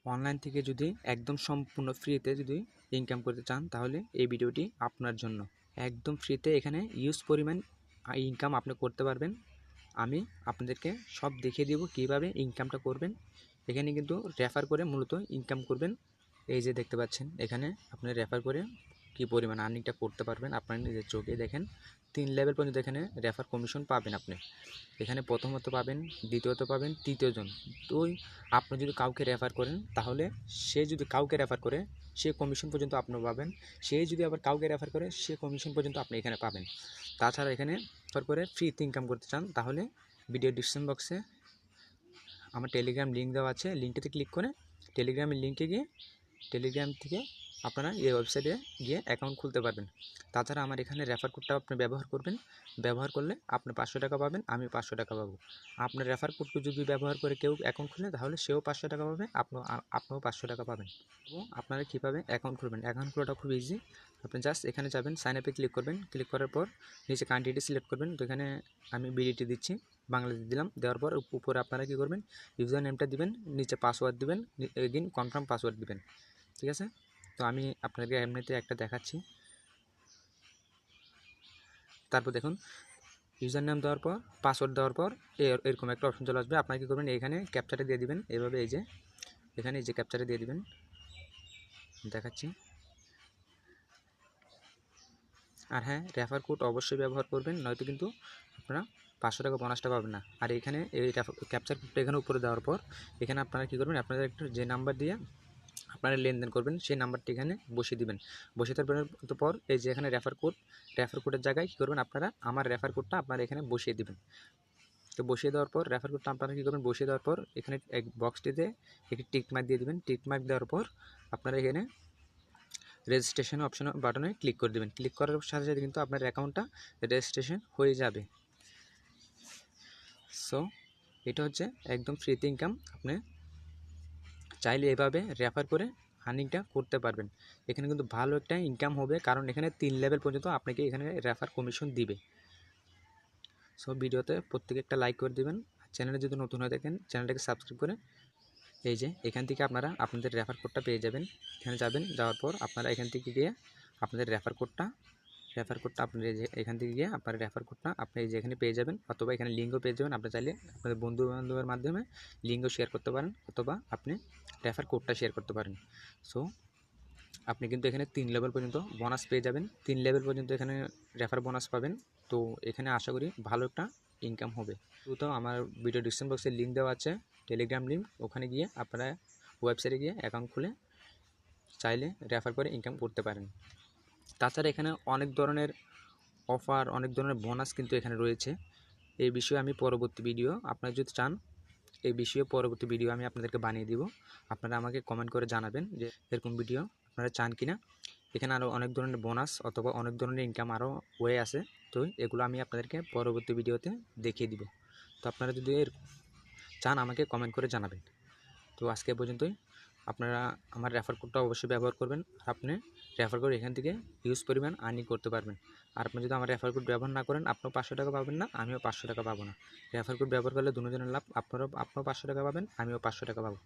Online থেকে যদি একদম সম্পূর্ণ ফ্রিতে যদি ইনকাম করতে চান তাহলে এই ভিডিওটি আপনার জন্য। একদম ফ্রিতে এখানে ইউজ পরিমাণ ইনকাম আপনি করতে পারবেন। আমি আপনাদেরকে সব দেখিয়ে দেব কিভাবে ইনকামটা করবেন। এখানে কিন্তু রেফার করে মূলত ইনকাম করবেন। এই যে দেখতে পাচ্ছেন এখানে আপনি রেফার করে কি পরিমাণ আর্নিংটা করতে পারবেন আপনার নিজের চোখে দেখেন। 3 লেভেল পর্যন্ত এখানে রেফার কমিশন পাবেন আপনি। এখানে প্রথমত পাবেন, দ্বিতীয়ত পাবেন, তৃতীয়জন। তো আপনি যদি কাউকে রেফার করেন তাহলে সে যদি কাউকে রেফার করে সে কমিশন পর্যন্ত আপনি পাবেন। সে যদি আবার কাউকে রেফার করে সে কমিশন পর্যন্ত আপনি এখানে পাবেন। তাছাড়া এখানে রেফার করে ফ্রিতে ইনকাম করতে চান তাহলে ভিডিও ডিসক্রিপশন বক্সে আমার টেলিগ্রাম লিঙ্ক দেওয়া আছে। লিঙ্কটিতে ক্লিক করে টেলিগ্রামের লিঙ্কে গিয়ে টেলিগ্রাম থেকে আপনারা এই ওয়েবসাইটে গিয়ে অ্যাকাউন্ট খুলতে পারবেন। তাছাড়া আমার এখানে রেফার কোডটা আপনি ব্যবহার করবেন। ব্যবহার করলে আপনি 500 টাকা পাবেন, আমি 500 টাকা পাবো। আপনার রেফার কোডকে যদি ব্যবহার করে কেউ অ্যাকাউন্ট খুলে তাহলে সেও 500 টাকা পাবে, আপনিও 500 টাকা পাবেন। এবং আপনারা কীভাবে অ্যাকাউন্ট খুলবেন, অ্যাকাউন্ট খোলাটা খুব ইজি। আপনি জাস্ট এখানে যাবেন, সাইন আপে ক্লিক করবেন। ক্লিক করার পর নিচে কান্ট্রিটি সিলেক্ট করবেন। তো এখানে আমি বিডিটি দিচ্ছি, বাংলাদেশ দিলাম। দেওয়ার পর উপরে আপনারা কী করবেন, ইউজার নেমটা দিবেন, নিচে পাসওয়ার্ড দিবেন, এগেইন কনফার্ম পাসওয়ার্ড দিবেন। ঠিক আছে? তো আমি আপনাকে এমনিতে একটা দেখাচ্ছি। তারপর দেখুন ইউজার নেম দেওয়ার পর পাসওয়ার্ড দেওয়ার পর এরকম একটা অপশন চলে আসবে। আপনারা কী করবেন, এখানে ক্যাপচাটা দিয়ে দিবেন। এভাবে এই যে এখানে এই যে ক্যাপচাটা দিয়ে দিবেন, দেখাচ্ছি। আর হ্যাঁ, রেফার কোড অবশ্যই ব্যবহার করবেন, নয়তো কিন্তু আপনারা 500 টাকা বোনাসটা পাবেন না। আর এখানে এই ক্যাপচার কোডটা এখানে উপরে দেওয়ার পর এখানে আপনারা কী করবেন, আপনাদের একটু যে নাম্বার দিয়ে আপনারা লেনদেন করবেন সেই নাম্বারটি এখানে বসিয়ে দিবেন। বসিয়ে দেওয়ার পর এই যে এখানে রেফার কোডের জায়গায় কী করবেন, আপনারা আমার রেফার কোডটা আপনারা এখানে বসিয়ে দিবেন। তো বসিয়ে দেওয়ার পর রেফার কোডটা আপনারা কী করবেন, বসিয়ে দেওয়ার পর এখানে এক বক্সটিতে একটি টিক মার্ক দিয়ে দেবেন। টিক মার্ক দেওয়ার পর আপনারা এখানে রেজিস্ট্রেশন অপশন বাটনে ক্লিক করে দেবেন। ক্লিক করার সাথে সাথে কিন্তু আপনার অ্যাকাউন্টটা রেজিস্ট্রেশন হয়ে যাবে। সো এটা হচ্ছে একদম ফ্রিতে ইনকাম। আপনি চাইলে এভাবে রেফার করে আর্নিংটা করতে পারবেন। এখানে কিন্তু ভালো একটা ইনকাম হবে, কারণ এখানে 3 লেভেল পর্যন্ত আপনাকে এখানে রেফার কমিশন দিবে। সো ভিডিওতে প্রত্যেকে একটা লাইক করে দেবেন। চ্যানেলে যদি নতুন হয়ে থাকেন চ্যানেলটাকে সাবস্ক্রাইব করে এই যে এখান থেকে আপনারা আপনাদের রেফার কোডটা পেয়ে যাবেন। এখানে যাবেন, যাওয়ার পর আপনারা এখান থেকে গিয়ে আপনাদের রেফার কোডটা আপনি এখান থেকে গিয়ে আপনার রেফার কোডটা আপনি এই যে এখানে পেয়ে যাবেন, অথবা এখানে লিঙ্কও পেয়ে যাবেন। আপনি চাইলে আপনাদের বন্ধু বান্ধবের মাধ্যমে লিঙ্কও শেয়ার করতে পারেন, অথবা আপনি রেফার কোডটা শেয়ার করতে পারেন। সো আপনি কিন্তু এখানে 3 লেভেল পর্যন্ত বোনাস পেয়ে যাবেন। 3 লেভেল পর্যন্ত এখানে রেফার বোনাস পাবেন। তো এখানে আশা করি ভালো একটা ইনকাম হবে। তো আমার ভিডিও ডিসক্রিপশন বক্সে লিঙ্ক দেওয়া আছে, টেলিগ্রাম লিঙ্ক। ওখানে গিয়ে আপনারা ওয়েবসাইটে গিয়ে অ্যাকাউন্ট খুলে চাইলে রেফার করে ইনকাম করতে পারেন। তাছাড়া এখানে অনেক ধরনের অফার, অনেক ধরনের বোনাস কিন্তু এখানে রয়েছে। এই বিষয়ে আমি পরবর্তী ভিডিও, আপনারা যদি চান এই বিষয়ে পরবর্তী ভিডিও আমি আপনাদেরকে বানিয়ে দিব। আপনারা আমাকে কমেন্ট করে জানাবেন যে এরকম ভিডিও আপনারা চান কিনা। এখানে আরও অনেক ধরনের বোনাস অথবা অনেক ধরনের ইনকাম আরও ওয়ে আছে। তো এগুলো আমি আপনাদেরকে পরবর্তী ভিডিওতে দেখিয়ে দিব। তো আপনারা যদি চান আমাকে কমেন্ট করে জানাবেন। তো আজকে পর্যন্তই। আপনারা আমার রেফার কোডটা অবশ্যই ব্যবহার করবেন। আর আপনি রেফার করে এখান থেকে হিউজ পরিমাণ আর্নিং করতে পারবেন। আর আপনি যদি আমার রেফার কোড ব্যবহার না করেন আপনিও 500 টাকা পাবেন না, আমিও 500 টাকা পাবো না। রেফার কোড ব্যবহার করলে দুজনের লাভ। আপনিও 500 টাকা পাবেন, আমিও 500 টাকা পাবো।